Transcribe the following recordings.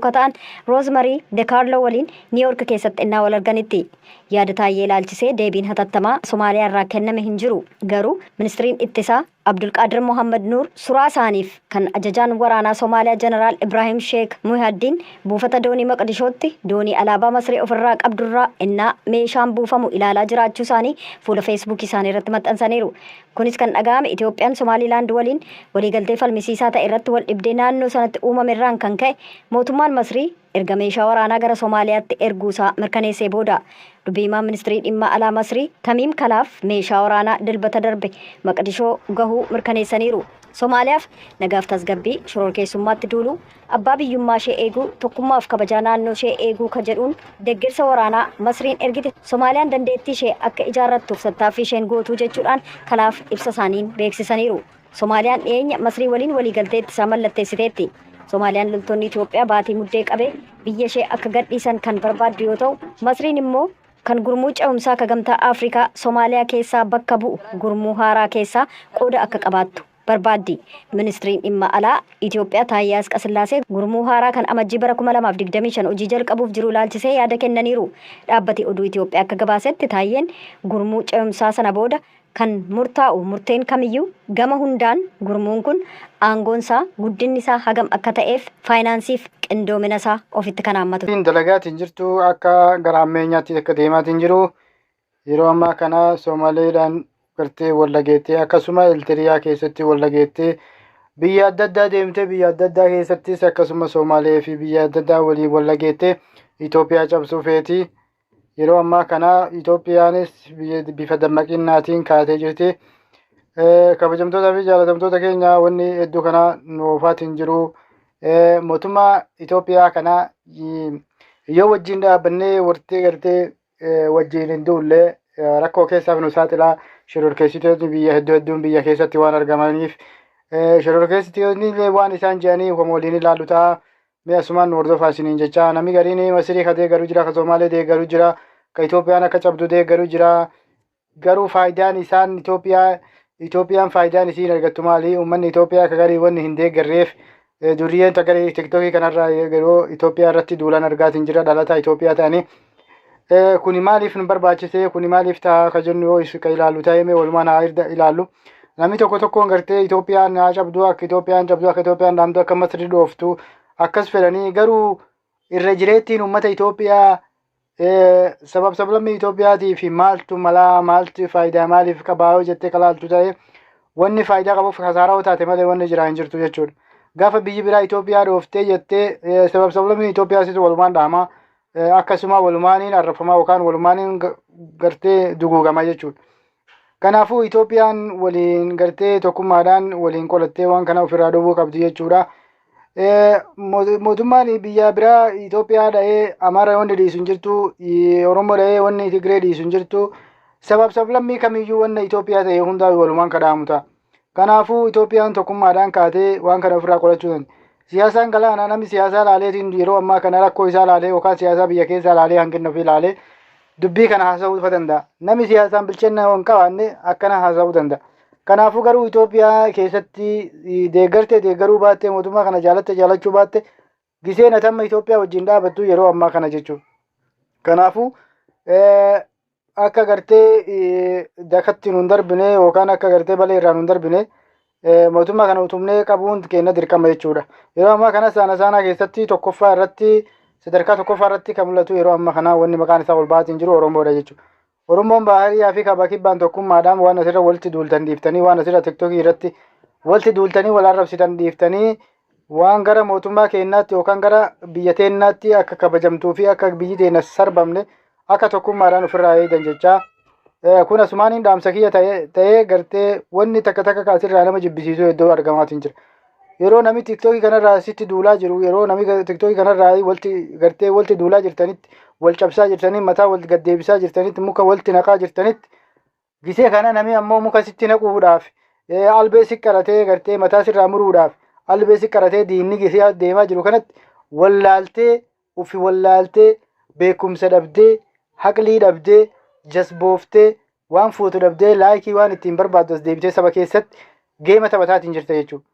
kataan Rosemary DeCarlo waliin Niiyork keessatti innaa wal arganitti. Yaada Taayyee ilaalchisee deebiin hatattamaa Somaaliyaa irraa kenname hin jiru. Garuu ministiriin ittisaa Abdulqaadir Mohammed Nuur suuraa isaaniif kan ajajaan waraanaa Somaaliyaa Jeneraal Ibrahim Sheek Muhaddin buufata doonii Maqdishootti doonii alaabaa Masrii ofirraa qabdurraa innaa meeshaan buufamu ilaalaa jiraachuu isaanii fuula feesbuukii isaanii irratti maxxansaniiru. Kunis kan dhaga'ame Itoophiyaan Somaalilaand waliin waliigaltee falmisiisaa ta'e irratti wal dhibdee naannoo sanatti uumame irraan kan ka'e mootummaan Masrii erga meeshaa waraanaa gara Somaaliyaatti erguusaa mirkaneessee booda. Dubbiimaan ministirii dhimma alaa Masrii Tamiim Kalaaf meeshaa waraanaa dilbata darbe Maqdishoo gahuu mirkaneessaniiru. Somaaliyaaf nagaaf tasgabbii shororkeessummaatti duuluu abbaa biyyummaa ishee eeguu tokkummaaf kabajaa naannoo ishee eeguu ka jedhuun deeggarsa waraanaa Masriin ergite Somaaliyaan dandeettii ishee akka ijaarrattuuf tattaaffii isheen gootuu jechuudhaan Kalaaf ibsa isaaniin beeksisaniiru. Somaaliyaan dhiyeenya Masrii waliin waliigaltee ittisaa mallatteessiteetti. Somaaliyaan loltoonni Itoophiyaa baatii muddee qabee biyya ishee akka gadhiisan kan barbaaddu yoo ta'u Masriin immoo kan gurmuu ce'umsaa ka gamtaa Afrikaa Somaaliyaa keessaa bakka bu'u gurmuu haaraa keessaa qooda akka qabaattu barbaaddi. Ministiriin dhimma alaa Itoophiyaa Taayyee Asqasillaasee gurmuu haaraa kan amajjii bara 2025 hojii jalqabuuf jiru ilaalchisee yaada kennaniiru. Dhaabbati oduu Itoophiyaa akka gabaasetti Taayyeen gurmuu ce'umsaa sana booda kan murtaa'u murteen kamiyyuu gama hundaan gurmuun kun aangoonsaa guddinni isaa hagam akka ta'eef faayinaansiif qindoomina isaa ofitti kan haammatu. Dalagaatiin jirtu akka gara ammeenyaatti akka deemaatiin jiru yeroo ammaa kana Somaaliidhaan gartee wallageettee akkasuma Eltiriyaa keessatti wallageettee biyya adda addaa deemtee biyya adda addaa keessattis akkasuma Somaalee fi biyya adda addaa waliin wallageettee Itoophiyaa cabsuu feeti. Yeroo ammaa kana Itoophiyaanis bifa dammaqinaatiin kaatee jirti. Kabajamtoota fi jaalatamtoota keenya wanni hedduu kana nuufaatiin jiru mootummaa Itoophiyaa kana yoo wajjin dhaabbannee wartee gartee wajjin hin duullee rakkoo keessaaf nu saaxilaa shororkeessitoonni biyya hedduun biyya keessatti waan argamaniif shororkeessitoonni waan isaan jedhanii waliin ilaallu ta'a. Mee asumaan nu hordofaa isiniin jecha namni gariin Masrii ka deeggaru jira, ka Somaalee deeggaru jira, ka Itoophiyaan akka cabdu deeggaru jira. Garuu faayidaan isaan Itoophiyaan faayidaan isiin argattu maali? Uummanni Itoophiyaa akka garii wanni hin deeggarreef duriyyeen tagarii tiktokii kanarraa yeroo Itoophiyaa irratti duulaan argaatiin jira dhalataa Itoophiyaa ta'anii. Kuni maaliif nu barbaachise? Kuni maaliif ta'a ka jennu yoo ka ilaallu ta'ee walumaan haa ilaallu. Namni tokkoon gartee Itoophiyaan haa cabdu akka Itoophiyaan cabdu akka Itoophiyaan dhaamtu akka Masrii dhooftu akkas fedhanii garuu irra jireettiin uummata Itoophiyaa sablammii Itoophiyaatiif maaltu malaa maaltu faayidaa maaliif qabaa jettee kalaaltu ta'e wanni faayidaa qabuuf kasaaraa taate malee wanni jiraa hin jirtu jechuudha. Gaafa biyyi biraa Itoophiyaa dhooftee jettee sablammii Itoophiyaas walumaan dhaama akkasuma walumaaniin arrafamaa yookaan walumaaniin gartee duguugama jechuudha. Kanaafuu Itoophiyaan waliin gartee tokkummaadhaan waliin qolattee waan kana ofirraa dhowwuu qabdi jechuudha. Mootummaan biyya biraa Itoophiyaa dha'ee Amaara wanni dhiisu hin jirtu, Oromoo dha'ee wanni Tigree dhiisu hin jirtu. Sablammii kamiyyuu wanna Itoophiyaa ta'e hundaa walumaan kadhaamu ta'a. Kanaafuu Itoophiyaan tokkummaadhaan kaatee waan kana ofirraa qolachuu dandeenya. Siyaasaan galaanaa namni siyaasaa laaleetiin yeroo ammaa kana rakkoo isaa laalee yookaan siyaasaa biyya keessaa laalee hanqina ofii laalee dubbii kana haasa'uu danda'a. Namni siyaasaan bilchina hin qabaanne akkana haasa'uu danda'a. Kanaafuu garuu Itoophiyaa keessatti deeggaruu baattee mootummaa kana jaalachuu baatte giseen atamma Itoophiyaa wajjin dhaabattu yeroo ammaa kana jechuudha. Kanaafuu akka gartee dakatti nuun darbine yookaan akka gartee balee irraa nuun darbine mootummaa kana utumnee qabuun keenya dirqama jechuudha. Yeroo ammaa kana saanaa keessatti sadarkaa tokkoffaa irratti kan mul'atu yeroo ammaa kana wanni maqaan isaa ol baatiin jiru Oromoodha jechuudha. Oromoon Bahaariyaa fi Kaaba Kibbaan tokkummaadhaan waan asirra walitti duultan dhiiftanii waan asirra tiktokii irratti walitti duultanii wal arrabsitan dhiiftanii waan gara mootummaa keenyaatti yookaan gara biyya teenyaatti akka kabajamtuu fi akka biyyi teenya sarbamne akka tokkummaadhaan ofirraa eegan jechaa. Kun asumaaniin dhaamsa kiyya ta'ee gartee wanni takka kaasirraa nama jibbisiisuu iddoo argamaatiin jira. Yeroo namni tiktokii kanarraa sitti duulaa jiru yeroo namni tiktokii kanarraa walitti duulaa jirtanitti wal cabsaa jirtanii mataa wal gaddeebisaa jirtanitti muka walitti naqaa jirtanitti gisee kana namni ammoo muka sitti naquudhaaf albee siqqaratee gartee mataa sirraa muruudhaaf albee siqqaratee diinni gisee deemaa jiru kanatti wallaaltee beekumsa dhabdee haqlii dhabdee jasbooftee waan fuutu dhabdee laayikii waan ittiin barbaaddu as deebitee saba keessatti geema taphataatiin jirta jechuudha.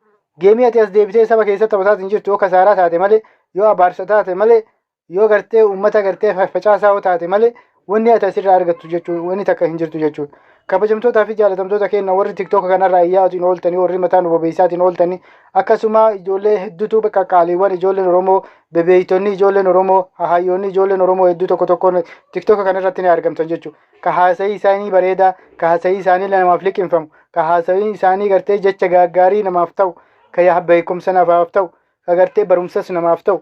Geemii ati as deebitee saba keessatti taphataatiin jirtu yoo kasaaraa taate malee yoo abaarsa taate malee yoo gartee uummata gartee facaasaa taate malee wanni ati asirraa argattu jechuudha. Wanni takka hin jirtu jechuudha. Kabajamtootaa fi jaalatamtoota keenya warri TikTok kanarraa iyyaatiin ooltanii warri mataan bobeessaatiin ooltanii akkasuma ijoollee hedduutu bakka qaaliiwwan ijoolleen Oromoo bebeeytonni ijoolleen Oromoo hayyoonni ijoolleen Oromoo hedduu tokko tokkoon TikTok kanarratti ni argamtan jechuudha. Ka haasa'ii isaanii bareedaa, ka haasa'ii isaanii namaaf liqinfamu, ka haasa'ii isaanii gartee jecha gaaggaarii namaaf ta'u, ka beekumsa namaaf ta'u, ka gartee barumsas namaaf ta'u.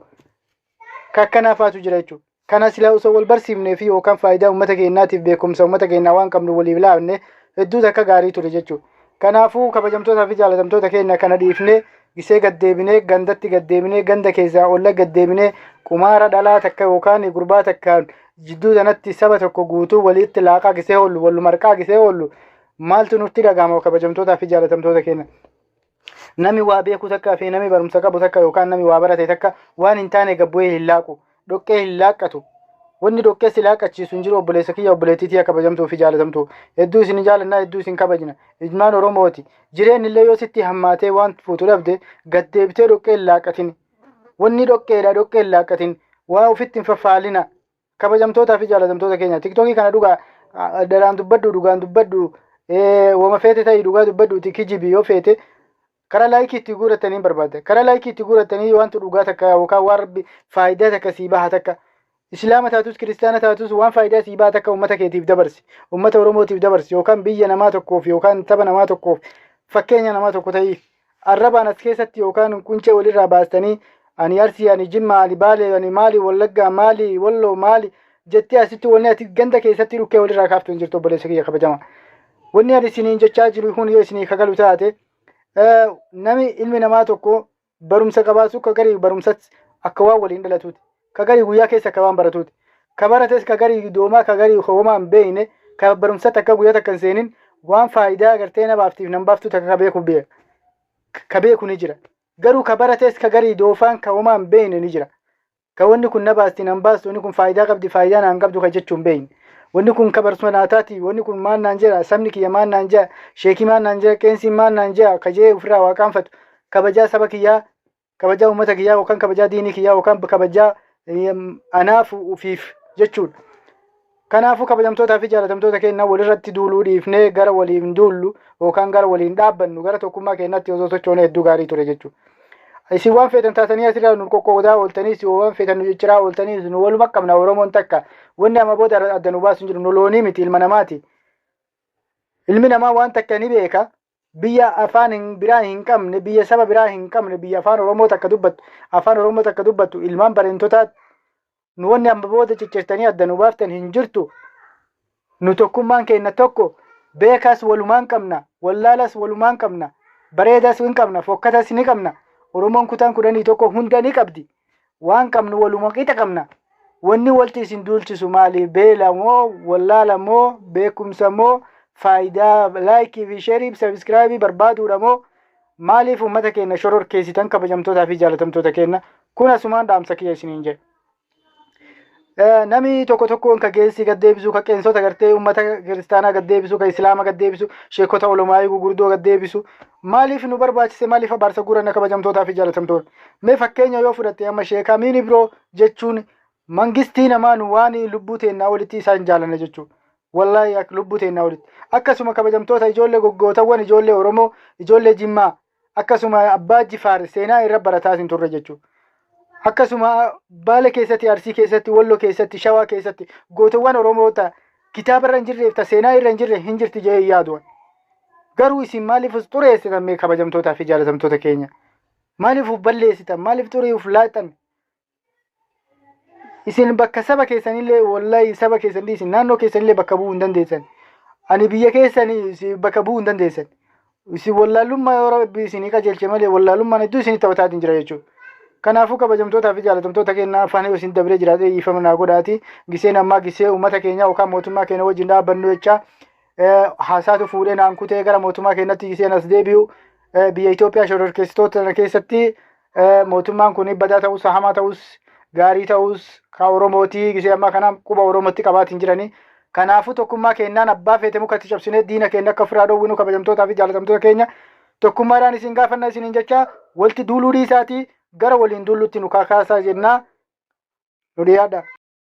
Ka akkanaafaatu jira jechuudha. Kana silaa osoo wal barsiifnee fi yookaan faayidaa uummata keenyaatiif beekumsa uummata keenyaa waan qabnu waliif laafne hedduu akka gaarii ture jechuudha. Kanaafuu kabajamtootaa fi jaalatamtoota keenya kana dhiifnee gisee gaddeebinee gandatti gaddeebinee ganda keessaa olla gaddeebinee qumaara dhalaa takka yookaan gurbaa takkaan jidduu sanatti saba tokko guutuu walitti laaqaa gisee oollu wallu marqaa gisee oollu maaltu nutti dhagahama kabajamtootaa fi jaalatamtoota keenya. Nami waa beeku takka fi nami barumsa qabu takka yookaan nami waa barate takka waan hin taane gabbu'ee hin laaqu. Dhoqqee hin laaqqatu. Wanni dhoqqee si laaqqachiisu hin jiru obboleessa kiyya obboleettiitii kabajamtuu fi jaalatamtuu. Hedduu isin jaalannaa hedduu isin kabajna. Ilmaan Oromooti. Jireenyi illee yoo sitti hammaatee waan fuutu dhabde gaddeebitee dhoqqee hin laaqqatin. Wanni dhoqqeedha dhoqqee hin laaqqatin. Waa ofitti hin faffaalina. Kabajamtootaa fi jaalatamtoota keenya. TikTokii kana dhugaa daraan dubbadhu dhugaan dubbadhu wama feete ta'ii dhugaa dubbadhuuti kijibii yoo feete. Karaa laayikii itti guuratanii barbaadde. Karaa laayikii itti guuratanii wanti dhugaa takka yookaan waan rabbi faayidaa takka sii baha takka. Islaama taatus kiristaana taatus waan faayidaa sii baha takka uummata keetiif dabarsi. Uummata Oromootiif dabarsi yookaan biyya namaa tokkoof yookaan saba namaa tokkoof fakkeenya namaa tokko ta'ii. Arrabaan as keessatti yookaan quncee walirraa baastanii ani Arsii ani Jimmaa ani Baalee ani maali Wallaggaa maali Walloo maali jettee asitti wanni ati ganda keessatti dhukkee walirraa kaaftu hin jirtu obboleessa kiyya kabajama. Wanni ani isiniin jechaa jiru kun yoo isinii kagalu taate nami ilmi namaa tokko barumsa qabaatu ka garii barumsatti akka waan waliin dhalatuuti. Ka garii guyyaa keessa akka waan baratuuti. Ka barates ka garii doomaa ka garii hoomaa hin beekne ka barumsatti akka guyyaa takka hin seenin waan faayidaa agartee nabaaftiif nan baaftu takka ka beeku ni jira. Garuu ka barates ka garii doofaan ka hoomaa hin beekne ni jira. Ka wanni kun nabaasti nan baastu wanni kun faayidaa qabdi faayidaa naan qabdu ka jechuun hin beekne. Wanni kun kabarsuma naataati wanni kun maan naan jira sabni kiyya maan naan jira sheekii maan naan jira qeensiin maan naan jira kajee ofirraa waaqaanfatu kabajaa saba kiyyaa kabajaa uummata kiyyaa yookaan kabajaa diinii kiyyaa yookaan kabajaa anaaf ufiif jechuudha. Kanaafuu kabajamtootaa fi jaalatamtoota keenya walirratti duuluu dhiifnee gara waliin duullu yookaan gara waliin dhaabbannu gara tokkummaa keenyatti osoo sochoonee hedduu gaarii ture jechuudha. Isin waan feetan taatanii asirraa nu qoqqoodaa ooltanii isin waan feetan nu cicciraa ooltanii isin waluma qabna Oromoon takka wanni amma booda adda nu baasu hin jiru nu loonii miti ilma namaati. Ilmi namaa waan takka ni beeka biyya afaan biraa hin qabne biyya saba biraa hin qabne biyya afaan Oromoo takka dubbattu ilmaan bareentotaa nu wanni amma booda ciccirtanii adda nu baaftan hin jirtu. Nu tokkummaan keenya tokko beekaas walumaan qabna wallaalas walumaan qabna bareedas hin qabna fokkatas ni qabna. Oromoon kutaan 11 hunda ni qabdi. Waan qabnu waluma qixa qabna. Wanni walti isin duulchisu maali? Beela moo wallaala moo beekumsa moo faayidaa laayikii fi sheerii fi sabiskiraayibii barbaaduudha moo maaliif uummata keenya shororkeessitan kabajamtootaa fi jaalatamtoota keenya kun asumaan dhaamsa kiyya isiniin jedhe. Nami tokko tokkoon ka geessi gaddeebisu ka qeensota gartee uummata kiristaanaa gaddeebisu ka islaama gaddeebisu sheekota olumaayii gurguddoo gaddeebisu maaliif nu barbaachise maaliif abaarsa guuranna kabajamtootaa fi jaalatamtoota mee fakkeenya yoo fudhatte amma sheekaa miini biroo jechuun mangistii namaa nu waan lubbuu teennaa walitti isaan jaalanna jechuudha. Wallaahi akka lubbuu teennaa walitti akkasuma kabajamtoota ijoollee goggootawwan ijoollee Oromoo ijoollee Jimmaa akkasuma abbaa Jifaar seenaa irra barataa hin turre jechuudha. Akkasuma Baale keessatti Arsii keessatti Walloo keessatti Shawaa keessatti gootawwan Oromoota kitaaba irra hin jirreef ta seenaa irra hin jirre hin jirti jee yaadu. Garuu isin maaliif xureessitan mee kabajamtootaa fi jaalatamtoota keenya? Maaliif balleessitan? Maaliif xureef laatan? Isin bakka saba keessanillee wallahi saba keessanii isin naannoo keessanillee bakka bu'uu hin dandeessan. Ani biyya keessanii bakka bu'uu hin dandeessan. Isin wallaalummaa yoo rabbi isinii qajeelche malee wallaalummaan hedduu isinii taphataatiin jira jechuudha. Kanaafuu kabajamtootaa fi jaalatamtoota keenya afaan yoo isin dabree jiraatee dhiifama naa godhaati. Giseen ammaa gisee uummata keenya yookaan mootummaa keenya wajjin dhaabbannu jecha haasaatu fuudhee naan kutee gara mootummaa keenyatti giseen as deebi'u biyya Itoophiyaa shororkeessitoota keessatti mootummaan kun badaa ta'us hamaa ta'us gaarii ta'us ka Oromootii gisee ammaa kana quba Oromootti qabaatiin jiranii. Kanaafuu tokkummaa keenyaan abbaa feete mukatti cabsinee diina keenya akka ofirraa dhoowwinu kabajamtootaa fi jaalatamtoota keenya tokkummaadhaan isin gaafanna isiniin jecha walti duuluu dhiisaatii gara waliin dullutti nu kakaasaa jennaa nu dhiyaadha.